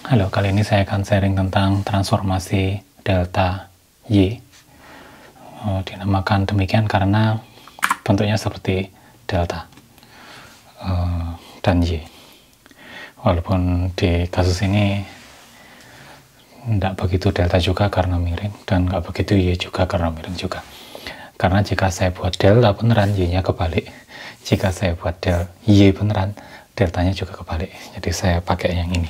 Halo, kali ini saya akan sharing tentang transformasi delta Y. Dinamakan demikian karena bentuknya seperti delta dan Y. Walaupun di kasus ini tidak begitu delta juga karena miring, dan nggak begitu Y juga karena miring juga. Karena jika saya buat delta beneran, Y-nya kebalik. Jika saya buat Y beneran, deltanya juga kebalik. Jadi saya pakai yang ini.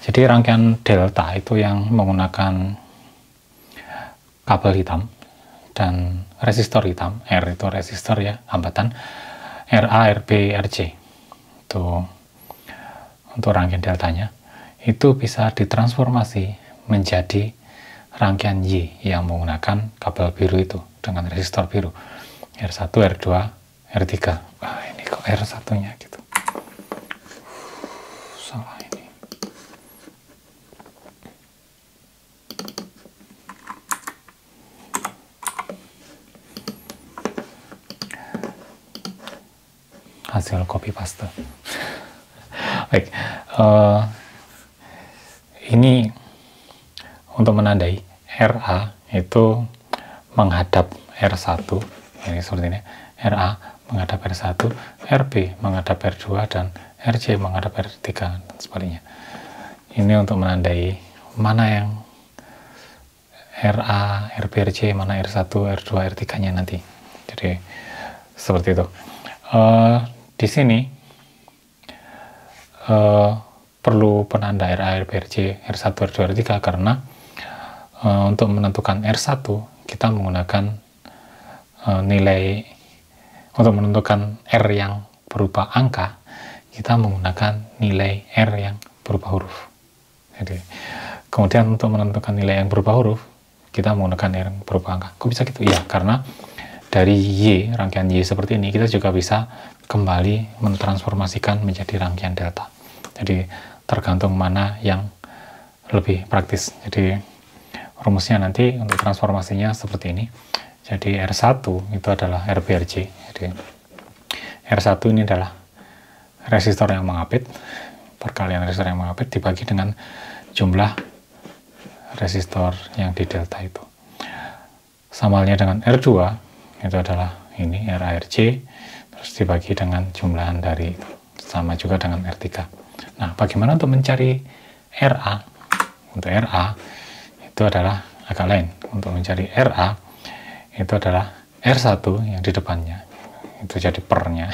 Jadi rangkaian delta itu yang menggunakan kabel hitam dan resistor hitam. R itu resistor ya, hambatan. RA, RB, RC itu untuk rangkaian deltanya. Itu bisa ditransformasi menjadi rangkaian Y yang menggunakan kabel biru itu dengan resistor biru. R1, R2, R3. Wah, ini kok R1-nya gitu. Salah ini. Hasil copy paste. Baik, ini untuk menandai RA itu menghadap R1, ini seperti ini. RA menghadap R1, RB menghadap R2, dan RC menghadap R3, dan sebaliknya. Ini untuk menandai mana yang RA, RB, RC, mana R1, R2, R3-nya nanti. Jadi seperti itu. Di sini perlu penanda RA, RB, RC, R1, R2, R3 karena untuk menentukan R1 kita menggunakan nilai, untuk menentukan R yang berupa angka kita menggunakan nilai R yang berupa huruf. Jadi kemudian untuk menentukan nilai yang berupa huruf kita menggunakan R yang berupa angka. Kok bisa gitu? Ya, karena dari Y, rangkaian Y seperti ini, kita juga bisa kembali mentransformasikan menjadi rangkaian delta. Jadi tergantung mana yang lebih praktis. Jadi rumusnya nanti untuk transformasinya seperti ini. Jadi R1 itu adalah RBRC. Jadi R1 ini adalah resistor yang mengapit, perkalian resistor yang mengapit dibagi dengan jumlah resistor yang di delta itu. Sama halnya dengan R2, itu adalah ini RARC, terus dibagi dengan jumlahan dari itu. Sama juga dengan R3. Nah, bagaimana untuk mencari RA? Untuk RA itu adalah agak lain. Untuk mencari RA itu adalah R1 yang di depannya, itu jadi pernya.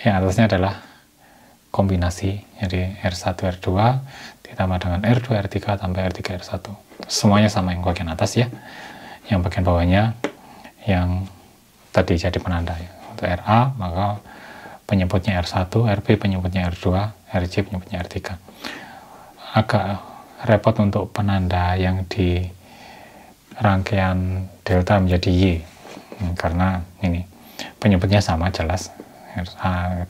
Yang atasnya adalah kombinasi, jadi R1, R2 ditambah dengan R2, R3 tambah R3, R1. Semuanya sama yang bagian atas ya. Yang bagian bawahnya yang tadi jadi penanda ya. Untuk RA maka penyebutnya R1, RB penyebutnya R2, RC penyebutnya R3. Agak repot untuk penanda yang di rangkaian delta menjadi Y, karena ini penyebutnya sama jelas. Nah,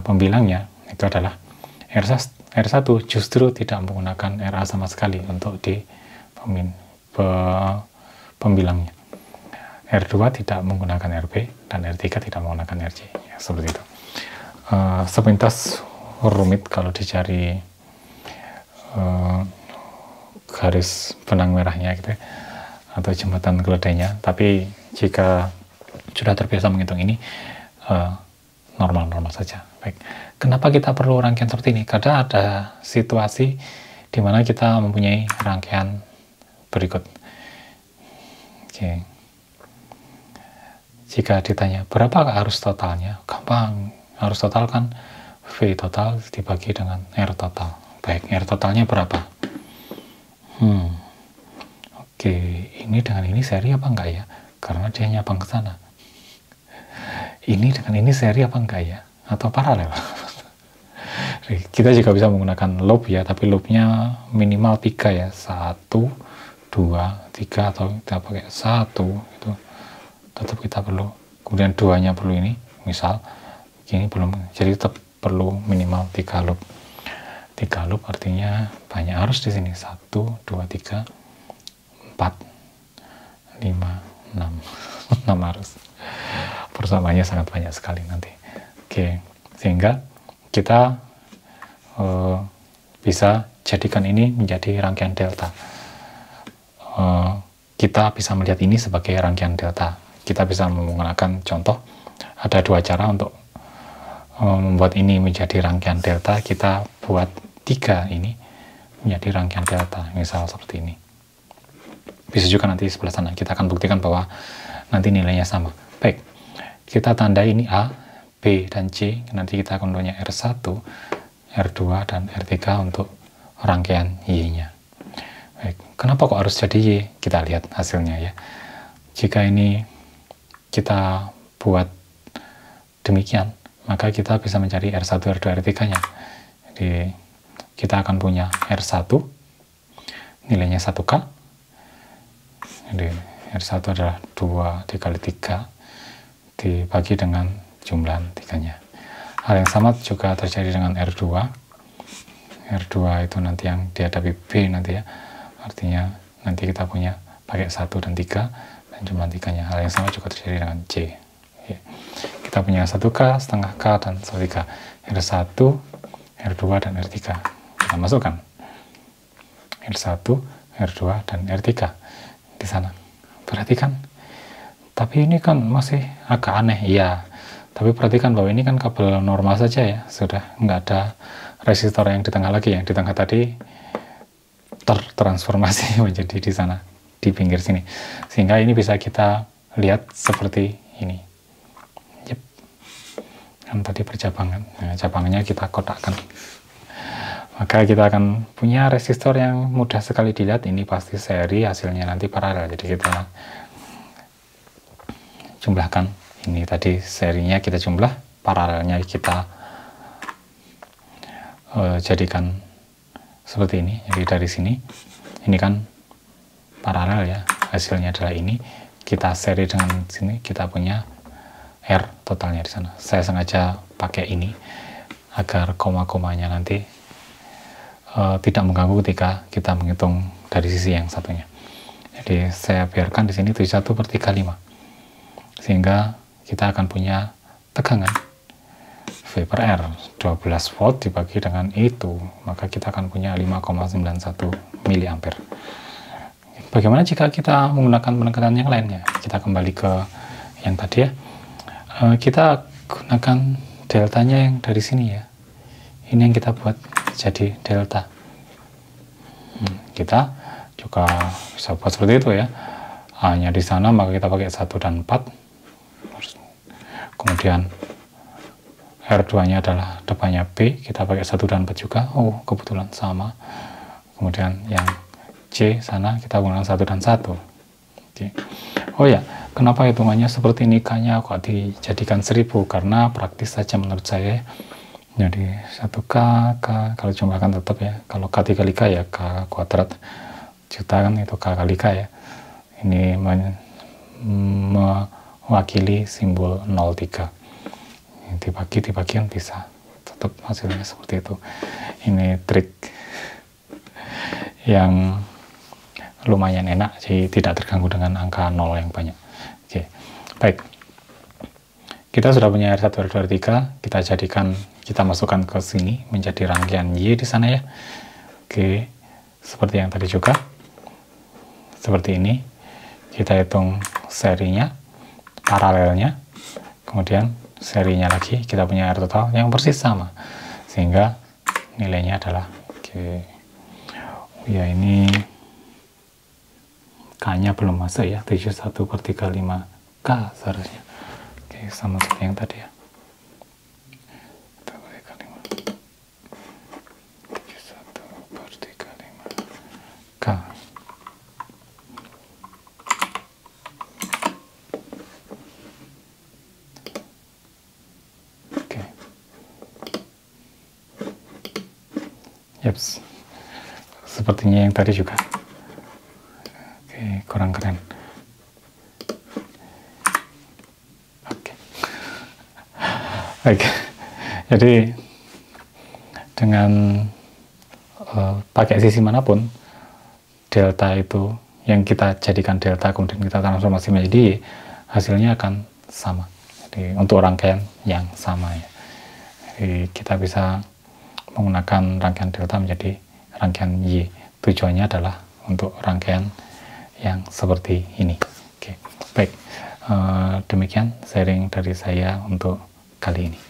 pembilangnya itu adalah R1 justru tidak menggunakan RA sama sekali untuk di pembilangnya. R2 tidak menggunakan RB dan R3 tidak menggunakan RC, ya, seperti itu. Sepintas rumit kalau dicari garis benang merahnya gitu, atau jembatan keledainya. Tapi jika sudah terbiasa menghitung ini, normal-normal saja. Baik, kenapa kita perlu rangkaian seperti ini? Karena ada situasi di mana kita mempunyai rangkaian berikut. Oke. Jika ditanya berapa arus totalnya, gampang. Arus total kan V total dibagi dengan R total. Baik, R totalnya berapa? Oke, ini dengan ini seri apa enggak ya? Karena dia nyabang ke sana. Ini dengan ini seri apa enggak ya? Atau paralel? Kita juga bisa menggunakan loop ya, tapi loopnya minimal 3 ya. 1, 2, 3, atau kita pakai 1 itu tetap kita perlu. Kemudian 2-nya perlu ini, misal ini belum, jadi tetap perlu minimal 3 loop. 3 loop artinya banyak arus di sini. 1, 2, 3, 4, 5, 6. 6 arus. Persamaannya sangat banyak sekali nanti. Oke, sehingga kita bisa jadikan ini menjadi rangkaian delta. Kita bisa melihat ini sebagai rangkaian delta. Kita bisa menggunakan contoh, ada dua cara untuk membuat ini menjadi rangkaian delta. Kita buat 3 ini menjadi rangkaian delta, misal seperti ini. Bisa juga nanti sebelah sana, kita akan buktikan bahwa nanti nilainya sama. Baik, kita tandai ini A, B, dan C. Nanti kita akan punya R1, R2, dan R3 untuk rangkaian Y-nya. Baik, kenapa kok harus jadi Y? Kita lihat hasilnya ya. Jika ini kita buat demikian, maka kita bisa mencari R1, R2, R3-nya. Jadi, kita akan punya R1, nilainya 1K. Jadi, R1 adalah 2 dikali 3, dibagi dengan jumlah 3-nya. Hal yang sama juga terjadi dengan R2. R2 itu nanti yang dihadapi B nanti ya. Artinya nanti kita punya pakai 1 dan 3 dan jumlah 3-nya. Hal yang sama juga terjadi dengan C. Ya. Kita punya 1K, setengah K, dan 1/3. R1, R2, dan R3. Kita masukkan R1, R2, dan R3 di sana. Perhatikan. Tapi ini kan masih agak aneh. Iya. Tapi perhatikan bahwa ini kan kabel normal saja ya. Sudah nggak ada resistor yang di tengah lagi. Yang di tengah tadi tertransformasi menjadi di sana, di pinggir sini, sehingga ini bisa kita lihat seperti ini. Yep. Kan tadi percabangan, nah, cabangannya kita kotakkan, maka kita akan punya resistor yang mudah sekali dilihat. Ini pasti seri, hasilnya nanti paralel. Jadi kita jumlahkan, ini tadi serinya kita jumlah, paralelnya kita jadikan seperti ini. Jadi dari sini, ini kan paralel ya, hasilnya adalah ini. Kita seri dengan sini, kita punya R totalnya di sana. Saya sengaja pakai ini agar koma-komanya nanti tidak mengganggu ketika kita menghitung dari sisi yang satunya. Jadi saya biarkan di sini 71/35, sehingga kita akan punya tegangan V per R 12 volt dibagi dengan itu, maka kita akan punya 5,91 miliampere. Bagaimana jika kita menggunakan pendekatan yang lainnya? Kita kembali ke yang tadi ya. Kita gunakan deltanya yang dari sini ya. Ini yang kita buat jadi delta. Kita juga bisa buat seperti itu ya. A-nya di sana, maka kita pakai 1 dan 4. Kemudian R2-nya adalah depannya B, kita pakai 1 dan 4 juga. Oh, kebetulan sama. Kemudian yang C sana kita gunakan 1 dan 1. Oke. Oh ya, kenapa hitungannya seperti ini? K-nya kok dijadikan 1000? Karena praktis saja menurut saya. Jadi 1K, K, kalau jumlahkan tetap ya. Kalau K dikali K ya K kuadrat. Juta kan itu K kali K ya. Ini mewakili simbol 03. Dibagi kan bisa, tetap hasilnya seperti itu. Ini trik yang lumayan enak, jadi tidak terganggu dengan angka 0 yang banyak. Oke, baik. Kita sudah punya R1, R2, R3, kita jadikan, kita masukkan ke sini menjadi rangkaian Y di sana ya. Oke, seperti yang tadi juga. Seperti ini. Kita hitung serinya, paralelnya, kemudian serinya lagi, kita punya R total yang persis sama, sehingga nilainya adalah oke. Ya ini K-nya belum masuk ya, 71/35 K seharusnya. Oke, sama seperti yang tadi ya. 71/35 K. Yaps, sepertinya yang tadi juga. Oke, kurang keren. Oke. Baik. Jadi dengan pakai sisi manapun, delta itu yang kita jadikan delta kemudian kita transformasi menjadi Y, hasilnya akan sama. Jadi untuk rangkaian yang sama ya. Jadi kita bisa menggunakan rangkaian delta menjadi rangkaian Y. Tujuannya adalah untuk rangkaian yang seperti ini. Oke, baik. Demikian sharing dari saya untuk kali ini.